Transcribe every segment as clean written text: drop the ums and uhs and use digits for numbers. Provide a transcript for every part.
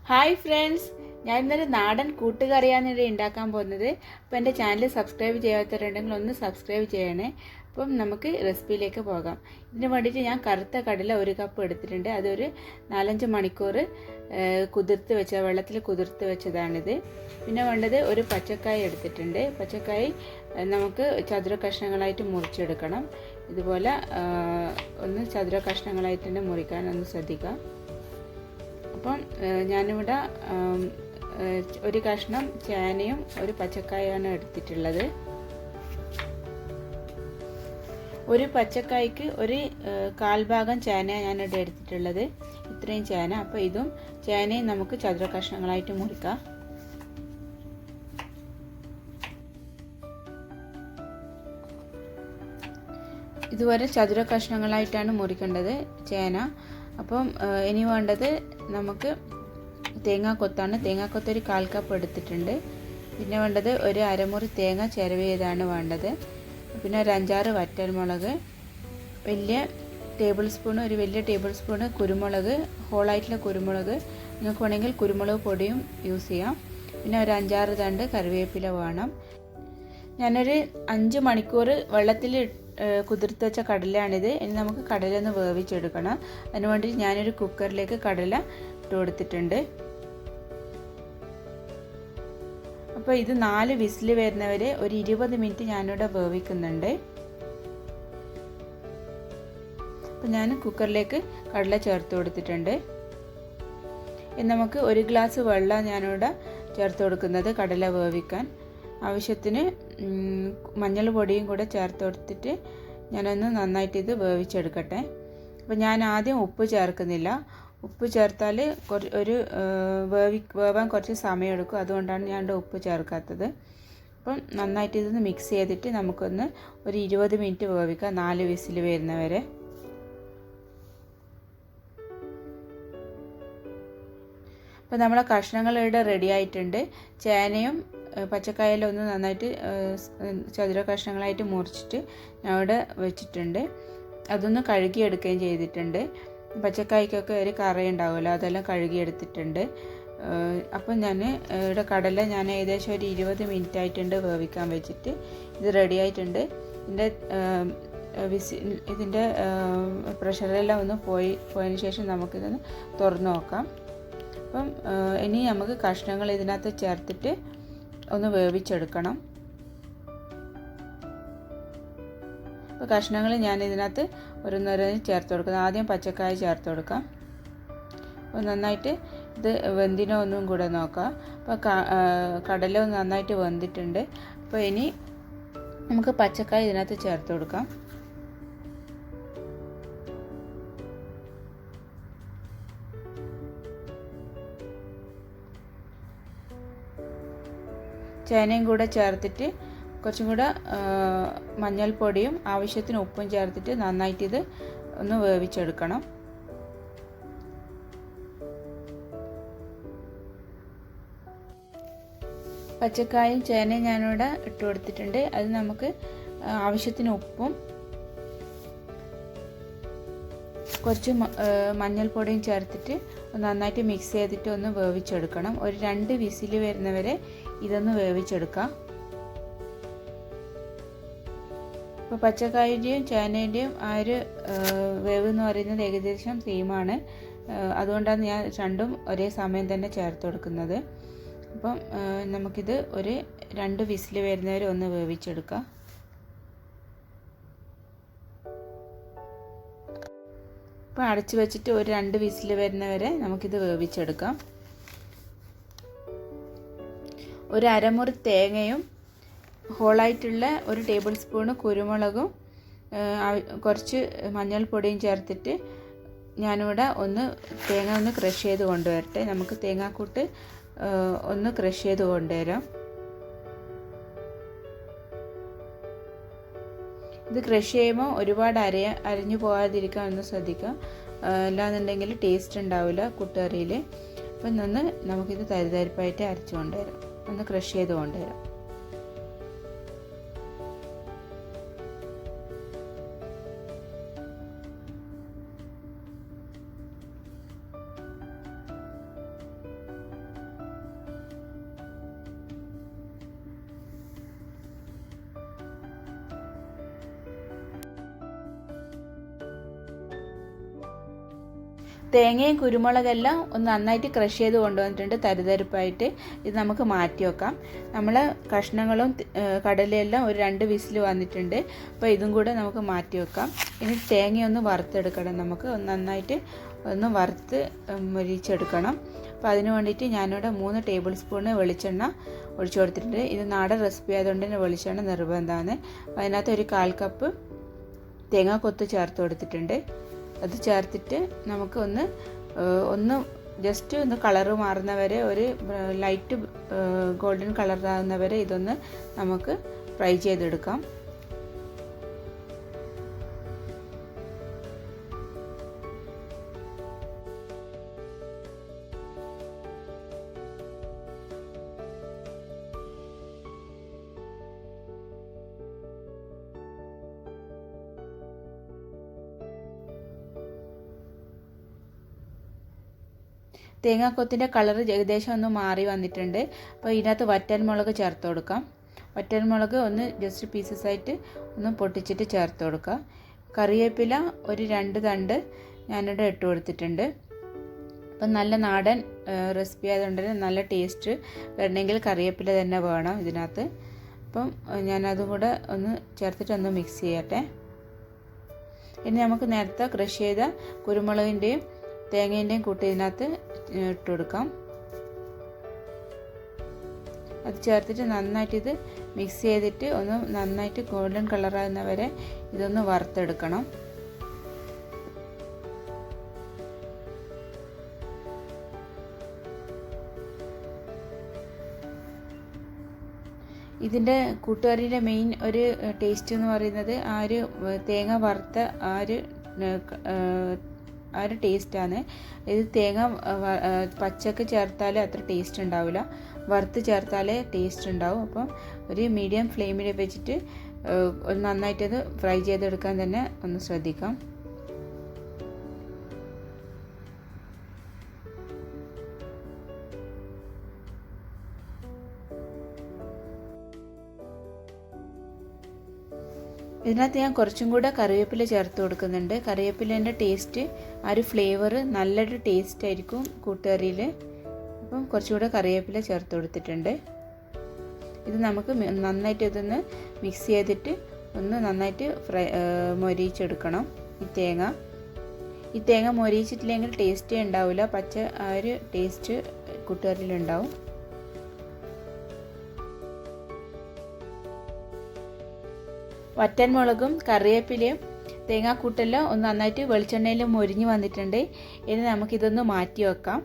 Hi friends, ഞാൻ ഇന്നൊരു നാടൻ കൂട്ടുകറിയാണ് ഇവിടെ ഉണ്ടാക്കാൻ പോകുന്നത്. അപ്പോൾ എൻ്റെ ചാനൽ സബ്സ്ക്രൈബ് ചെയ്യാത്തവരുണ്ടെങ്കിൽ ഒന്ന് സബ്സ്ക്രൈബ് ചെയ്യണേ. അപ്പം നമുക്ക് റെസിപ്പിയിലേക്ക് പോകാം. ഇതിന് വേണ്ടിയിട്ട് ഞാൻ കറുത്ത കടല 1 കപ്പ് എടുത്തിട്ടുണ്ട്. അതൊരു 4-5 മണിക്കൂർ വെള്ളത്തിൽ കുതിർത്ത് വെച്ചതാണിത്. പിന്നെ വേണ്ടത് ഒരു പച്ചക്കായ എടുത്തിട്ടുണ്ട്. പച്ചക്കായ നമുക്ക് ചതുര കഷ്ണങ്ങളായിട്ട് മുറിച്ചെടുക്കണം. ഇതുപോലെ ഒന്ന് ചതുര കഷ്ണങ്ങളായിട്ട് തന്നെ മുറിക്കാൻ ഒന്ന് ശ്രദ്ധിക്കാം. അപ്പം ഞാനിവിടെ ഒരു കഷ്ണം ചേനയും ഒരു പച്ചക്കായാണ് എടുത്തിട്ടുള്ളത്. ഒരു പച്ചക്കായ്ക്ക് ഒരു 1/4 ഭാഗം ചേന ഞാനിവിടെ എടുത്തിട്ടുള്ളത്. ഇത്രയും ചേന. അപ്പോൾ ഇതും ചേനയും നമുക്ക് ചതുര കഷ്ണങ്ങളായിട്ട് മുറിക്കാം. ഇതുവരെ ചതുര കഷ്ണങ്ങളായിട്ടാണ് മുറിക്കേണ്ടത് ചേന. അപ്പം ഇനി വേണ്ടത് നമുക്ക് തേങ്ങാക്കൊത്താണ്. തേങ്ങാക്കൊത്ത് ഒരു 1/4 കപ്പ് എടുത്തിട്ടുണ്ട്. പിന്നെ വേണ്ടത് ഒരു അരമുറി തേങ്ങ ചിരവിയതാണ് വേണ്ടത്. പിന്നെ ഒരു 5-6 വറ്റൽമുളക്, ഒരു വലിയ ടേബിൾ സ്പൂണ് കുരുമുളക്, ഹോളായിട്ടുള്ള കുരുമുളക്. നിങ്ങൾക്ക് വേണമെങ്കിൽ കുരുമുളക് പൊടിയും യൂസ് ചെയ്യാം. പിന്നെ ഒരു 5-6 തണ്ട് കറിവേപ്പില വേണം. ഞാനൊരു 5 മണിക്കൂർ വെള്ളത്തിൽ കുതിർത്ത് വെച്ച കടലയാണിത്. ഇനി നമുക്ക് കടല ഒന്ന് വേവിച്ചെടുക്കണം. അതിന് വേണ്ടി ഞാനൊരു കുക്കറിലേക്ക് കടല ഇട്ട് കൊടുത്തിട്ടുണ്ട്. അപ്പോൾ ഇത് 4 വിസിൽ വരുന്നവരെ ഒരു 20 മിനിറ്റ് ഞാനിവിടെ വേവിക്കുന്നുണ്ട്. അപ്പോൾ ഞാൻ കുക്കറിലേക്ക് കടല ചേർത്ത് കൊടുത്തിട്ടുണ്ട്. ഇനി നമുക്ക് 1 ഗ്ലാസ് വെള്ളം ഞാനിവിടെ ചേർത്ത് കൊടുക്കുന്നത് കടല വേവിക്കാൻ. ആവശ്യത്തിന് മഞ്ഞൾ പൊടിയും കൂടെ ചേർത്ത് കൊടുത്തിട്ട് ഞാനൊന്ന് നന്നായിട്ട് ഇത് വേവിച്ചെടുക്കട്ടെ. അപ്പോൾ ഞാൻ ആദ്യം ഉപ്പ് ചേർക്കുന്നില്ല. ഉപ്പ് ചേർത്താൽ വേവാൻ കുറച്ച് സമയമെടുക്കും. അതുകൊണ്ടാണ് ഞാൻ ഉപ്പ് ചേർക്കാത്തത്. അപ്പം നന്നായിട്ട് ഇതൊന്ന് മിക്സ് ചെയ്തിട്ട് നമുക്കൊന്ന് ഒരു 20 മിനിറ്റ് വേവിക്കാം, 4 വിസിൽ വരുന്നവരെ. അപ്പോൾ നമ്മളെ കഷ്ണങ്ങൾ ഇവിടെ റെഡി ആയിട്ടുണ്ട്. ചേനയും പച്ചക്കായെല്ലാം ഒന്ന് നന്നായിട്ട് ചതുര കഷ്ണങ്ങളായിട്ട് മുറിച്ചിട്ട് ഞാൻ ഇവിടെ വെച്ചിട്ടുണ്ട്. അതൊന്ന് കഴുകിയെടുക്കുകയും ചെയ്തിട്ടുണ്ട്. പച്ചക്കായ്ക്കൊക്കെ ഒരു കറയുണ്ടാവുമല്ലോ, അതെല്ലാം കഴുകിയെടുത്തിട്ടുണ്ട്. അപ്പം ഞാൻ ഇവിടെ കടല ഞാൻ ഏകദേശം ഒരു 20 മിനിറ്റ് ആയിട്ടുണ്ട് വേവിക്കാൻ വെച്ചിട്ട്. ഇത് റെഡി ആയിട്ടുണ്ട്. ഇതിൻ്റെ പ്രഷറെല്ലാം ഒന്ന് പോയതിന് ശേഷം നമുക്കിതൊന്ന് തുറന്ന് നോക്കാം. അപ്പം ഇനി നമുക്ക് കഷ്ണങ്ങൾ ഇതിനകത്ത് ചേർത്തിട്ട് ഒന്ന് വേവിച്ചെടുക്കണം. അപ്പോൾ കഷ്ണങ്ങൾ ഞാൻ ഇതിനകത്ത് ഓരോന്നോരോന്ന് ചേർത്ത് കൊടുക്കുന്നത്. ആദ്യം പച്ചക്കായ ചേർത്ത് കൊടുക്കാം. അപ്പോൾ നന്നായിട്ട് ഇത് വെന്തിനോ ഒന്നും കൂടെ നോക്കാം. അപ്പോൾ കടല നന്നായിട്ട് വെന്തിട്ടുണ്ട്. അപ്പോൾ ഇനി നമുക്ക് പച്ചക്കായ ഇതിനകത്ത് ചേർത്ത് കൊടുക്കാം. ചേനയും കൂടെ ചേർത്തിട്ട് കുറച്ചും കൂടെ മഞ്ഞൾപ്പൊടിയും ആവശ്യത്തിന് ഉപ്പും ചേർത്തിട്ട് നന്നായിട്ട് ഇത് ഒന്ന് വേവിച്ചെടുക്കണം. പച്ചക്കായും ചേനയും ഞാനിവിടെ ഇട്ട് കൊടുത്തിട്ടുണ്ട്. അത് നമുക്ക് ആവശ്യത്തിന് ഉപ്പും കുറച്ച് മഞ്ഞൾപ്പൊടിയും ചേർത്തിട്ട് നന്നായിട്ട് മിക്സ് ചെയ്തിട്ട് ഒന്ന് വേവിച്ചെടുക്കണം. ഒരു 2 വിസിൽ വരുന്നവരെ ഇതൊന്ന് വേവിച്ചെടുക്കാം. ഇപ്പോൾ പച്ചക്കായൻ്റെയും ചേനേൻ്റെയും ആ ഒരു വേവ് എന്ന് പറയുന്നത് ഏകദേശം സെയിമാണ്. അതുകൊണ്ടാണ് ഞാൻ രണ്ടും ഒരേ സമയം തന്നെ ചേർത്ത് കൊടുക്കുന്നത്. അപ്പം നമുക്കിത് ഒരു 2 വിസിൽ വരുന്നവരെ ഒന്ന് വേവിച്ചെടുക്കാം. അപ്പോൾ അടച്ച് വെച്ചിട്ട് ഒരു 2 വിസിൽ വരുന്നവരെ നമുക്കിത് വേവിച്ചെടുക്കാം. ഒരു അരമുറി തേങ്ങയും ഹോളായിട്ടുള്ള ഒരു ടേബിൾ സ്പൂണ് കുരുമുളകും കുറച്ച് മഞ്ഞൾപ്പൊടിയും ചേർത്തിട്ട് ഞാനിവിടെ തേങ്ങ ഒന്ന് ക്രഷ് ചെയ്ത് കൊണ്ടുവരട്ടെ. നമുക്ക് തേങ്ങാക്കൂട്ട് ഒന്ന് ക്രഷ് ചെയ്ത് കൊണ്ടുവരാം. ഇത് ക്രഷ് ചെയ്യുമ്പോൾ ഒരുപാട് അരഞ്ഞു പോകാതിരിക്കാൻ ഒന്ന് ശ്രദ്ധിക്കാം. അല്ലാന്നുണ്ടെങ്കിൽ ടേസ്റ്റ് ഉണ്ടാവില്ല കൂട്ടുകറിയിൽ. അപ്പം നമുക്കിത് തരിതരിപ്പായിട്ട് അരച്ചു കൊണ്ടുവരാം, ഒന്ന് ക്രഷ് ചെയ്ത് കൊണ്ടുവരാം. തേങ്ങയും കുരുമുളകെല്ലാം ഒന്ന് നന്നായിട്ട് ക്രഷ് ചെയ്ത് കൊണ്ടുവന്നിട്ടുണ്ട് തരിതരിപ്പായിട്ട്. ഇത് നമുക്ക് മാറ്റി വെക്കാം. നമ്മൾ കഷ്ണങ്ങളും കടലയെല്ലാം ഒരു 2 വിസിൽ വന്നിട്ടുണ്ട്. അപ്പോൾ ഇതും കൂടെ നമുക്ക് മാറ്റി വെക്കാം. ഇനി തേങ്ങയൊന്ന് വറുത്തെടുക്കണം. നമുക്ക് നന്നായിട്ട് ഒന്ന് വറുത്ത് മൊരിച്ചെടുക്കണം. അപ്പോൾ അതിന് വേണ്ടിയിട്ട് ഞാനിവിടെ 3 ടേബിൾ സ്പൂൺ വെളിച്ചെണ്ണ ഒഴിച്ചു കൊടുത്തിട്ടുണ്ട്. ഇത് നാടൻ റെസിപ്പി ആയതുകൊണ്ട് തന്നെ വെളിച്ചെണ്ണ നിർബന്ധമാണ്. അപ്പോൾ അതിനകത്ത് ഒരു 1/4 കപ്പ് തേങ്ങാക്കൊത്ത് ചേർത്ത് കൊടുത്തിട്ടുണ്ട്. അത് ചേർത്തിട്ട് നമുക്ക് ഒന്ന് ജസ്റ്റ് ഒന്ന് കളറ് മാറുന്നവരെ, ഒരു ലൈറ്റ് ഗോൾഡൻ കളറാകുന്നവരെ ഇതൊന്ന് നമുക്ക് ഫ്രൈ ചെയ്തെടുക്കാം. തേങ്ങാക്കൊത്തിൻ്റെ കളർ ഏകദേശം ഒന്ന് മാറി വന്നിട്ടുണ്ട്. അപ്പോൾ ഇതിനകത്ത് വറ്റൽമുളക് ചേർത്ത് കൊടുക്കാം. വറ്റൽമുളക് ഒന്ന് ജസ്റ്റ് പീസസ് ആയിട്ട് ഒന്ന് പൊട്ടിച്ചിട്ട് ചേർത്ത് കൊടുക്കുക. കറിവേപ്പില ഒരു 2 തണ്ട് ഞാനിവിടെ ഇട്ട് കൊടുത്തിട്ടുണ്ട്. അപ്പം നല്ല നാടൻ റെസിപ്പി ആയതുകൊണ്ട് തന്നെ നല്ല ടേസ്റ്റ് വരണമെങ്കിൽ കറിവേപ്പില തന്നെ വേണം ഇതിനകത്ത്. അപ്പം ഞാനതും കൂടെ ഒന്ന് ചേർത്തിട്ട് ഒന്ന് മിക്സ് ചെയ്യട്ടെ. ഇനി നമുക്ക് നേരത്തെ ക്രഷ് ചെയ്ത കുരുമുളകിൻ്റെയും തേങ്ങേൻ്റെയും കൂട്ടി ഇതിനകത്ത് ഇട്ട് കൊടുക്കാം. അത് ചേർത്തിട്ട് നന്നായിട്ട് ഇത് മിക്സ് ചെയ്തിട്ട് ഒന്ന് നന്നായിട്ട് ഗോൾഡൻ കളറാകുന്ന വരെ ഇതൊന്ന് വറുത്തെടുക്കണം. ഇതിൻ്റെ കൂട്ടുകറിയുടെ മെയിൻ ഒരു ടേസ്റ്റ് എന്ന് പറയുന്നത് ആ ഒരു തേങ്ങ വറുത്ത ആ ഒരു ടേസ്റ്റാണ്. ഇത് തേങ്ങ പച്ചക്ക് ചേർത്താൽ അത്ര ടേസ്റ്റ് ഉണ്ടാവില്ല, വറുത്ത് ചേർത്താലേ ടേസ്റ്റ് ഉണ്ടാവും. അപ്പം ഒരു മീഡിയം ഫ്ലെയിമിൽ വെച്ചിട്ട് നന്നായിട്ടത് ഫ്രൈ ചെയ്തെടുക്കാൻ തന്നെ ഒന്ന് ശ്രദ്ധിക്കാം. ഇതിനകത്ത് ഞാൻ കുറച്ചും കൂടെ കറിവേപ്പില ചേർത്ത് കൊടുക്കുന്നുണ്ട്. കറിവേപ്പിലേൻ്റെ ടേസ്റ്റ് ആ ഒരു ഫ്ലേവർ നല്ലൊരു ടേസ്റ്റ് ആയിരിക്കും കൂട്ടുകറിയിൽ. അപ്പം കുറച്ചുകൂടെ കറിവേപ്പില ചേർത്ത് കൊടുത്തിട്ടുണ്ട്. ഇത് നമുക്ക് നന്നായിട്ട് ഇതൊന്ന് മിക്സ് ചെയ്തിട്ട് ഒന്ന് നന്നായിട്ട് മൊരിയിച്ചെടുക്കണം. ഈ തേങ്ങ മൊരിയിച്ചിട്ടില്ലെങ്കിൽ ടേസ്റ്റേ ഉണ്ടാവില്ല, പച്ച ആ ഒരു ടേസ്റ്റ് കൂട്ടുകറിയിലുണ്ടാവും. വറ്റൻമുളകും കറിവേപ്പിലയും തേങ്ങാക്കൂട്ടെല്ലാം ഒന്ന് നന്നായിട്ട് വെളിച്ചെണ്ണയിൽ മൊരിഞ്ഞ് വന്നിട്ടുണ്ട്. ഇനി നമുക്കിതൊന്ന് മാറ്റി വെക്കാം.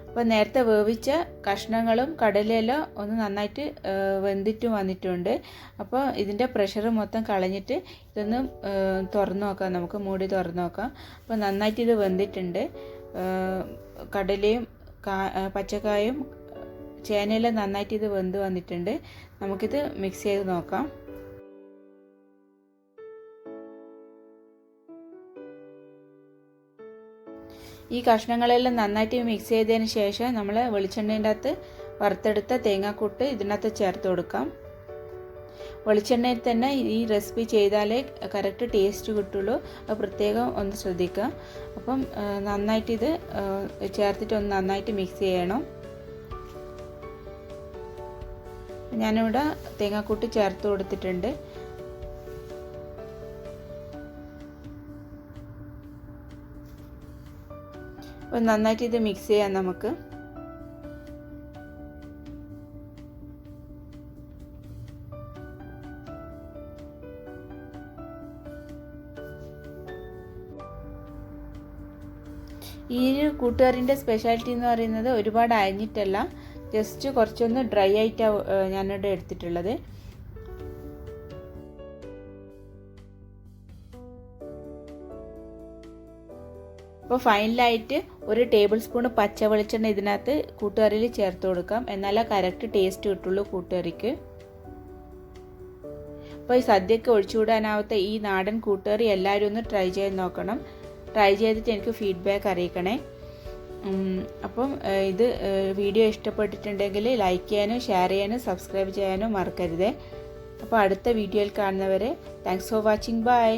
അപ്പോൾ നേരത്തെ വേവിച്ച കഷ്ണങ്ങളും കടലയെല്ലാം ഒന്ന് നന്നായിട്ട് വെന്തിട്ട് വന്നിട്ടുണ്ട്. അപ്പോൾ ഇതിൻ്റെ പ്രഷർ മൊത്തം കളഞ്ഞിട്ട് ഇതൊന്ന് തുറന്ന് നോക്കാം. നമുക്ക് മൂടി തുറന്ന് നോക്കാം. അപ്പോൾ നന്നായിട്ട് ഇത് വെന്തിട്ടുണ്ട്. കടലയും പച്ചക്കായും ചേനയെല്ലാം നന്നായിട്ട് ഇത് വെന്ത് വന്നിട്ടുണ്ട്. നമുക്കിത് മിക്സ് ചെയ്ത് നോക്കാം. ഈ കഷ്ണങ്ങളെല്ലാം നന്നായിട്ട് മിക്സ് ചെയ്തതിന് ശേഷം നമ്മൾ വെളിച്ചെണ്ണേൻ്റെ അകത്ത് വറുത്തെടുത്ത തേങ്ങാക്കൂട്ട് ഇതിനകത്ത് ചേർത്ത് കൊടുക്കാം. വെളിച്ചെണ്ണയിൽ തന്നെ ഈ റെസിപ്പി ചെയ്താലേ കറക്റ്റ് ടേസ്റ്റ് കിട്ടുള്ളൂ. അത് പ്രത്യേകം ഒന്ന് ശ്രദ്ധിക്കുക. അപ്പം നന്നായിട്ട് ഇത് ചേർത്തിട്ട് ഒന്ന് നന്നായിട്ട് മിക്സ് ചെയ്യണം. ഞാനിവിടെ തേങ്ങാക്കൂട്ട് ചേർത്ത് കൊടുത്തിട്ടുണ്ട്. അപ്പോൾ നന്നായിട്ട് ഇത് മിക്സ് ചെയ്യാം നമുക്ക്. ഈ ഒരു കൂട്ടുകറിൻ്റെ സ്പെഷ്യാലിറ്റി എന്ന് പറയുന്നത് ഒരുപാട് അയഞ്ഞിട്ടല്ല, ജസ്റ്റ് കുറച്ചൊന്ന് ഡ്രൈ ആയിട്ടാണ് ഞാനിവിടെ എടുത്തിട്ടുള്ളത്. അപ്പോൾ ഫൈനലായിട്ട് ഒരു ടേബിൾ സ്പൂൺ പച്ച വെളിച്ചെണ്ണ ഇതിനകത്ത് കൂട്ടുകറിയിൽ ചേർത്ത് കൊടുക്കാം. എന്നാലേ കറക്റ്റ് ടേസ്റ്റ് കിട്ടുള്ളൂ കൂട്ടുകറിക്ക്. അപ്പോൾ ഈ സദ്യക്ക് ഒഴിച്ചുകൂടാനാവാത്ത ഈ നാടൻ കൂട്ടുകറി എല്ലാവരും ഒന്ന് ട്രൈ ചെയ്ത് നോക്കണം. ട്രൈ ചെയ്തിട്ട് എനിക്ക് ഫീഡ്ബാക്ക് അറിയിക്കണേ. അപ്പം ഇത് വീഡിയോ ഇഷ്ടപ്പെട്ടിട്ടുണ്ടെങ്കിൽ ലൈക്ക് ചെയ്യാനും ഷെയർ ചെയ്യാനും സബ്സ്ക്രൈബ് ചെയ്യാനും മറക്കരുത്. അപ്പോൾ അടുത്ത വീഡിയോയിൽ കാണുന്നവരെ താങ്ക്സ് ഫോർ വാച്ചിങ്. ബൈ.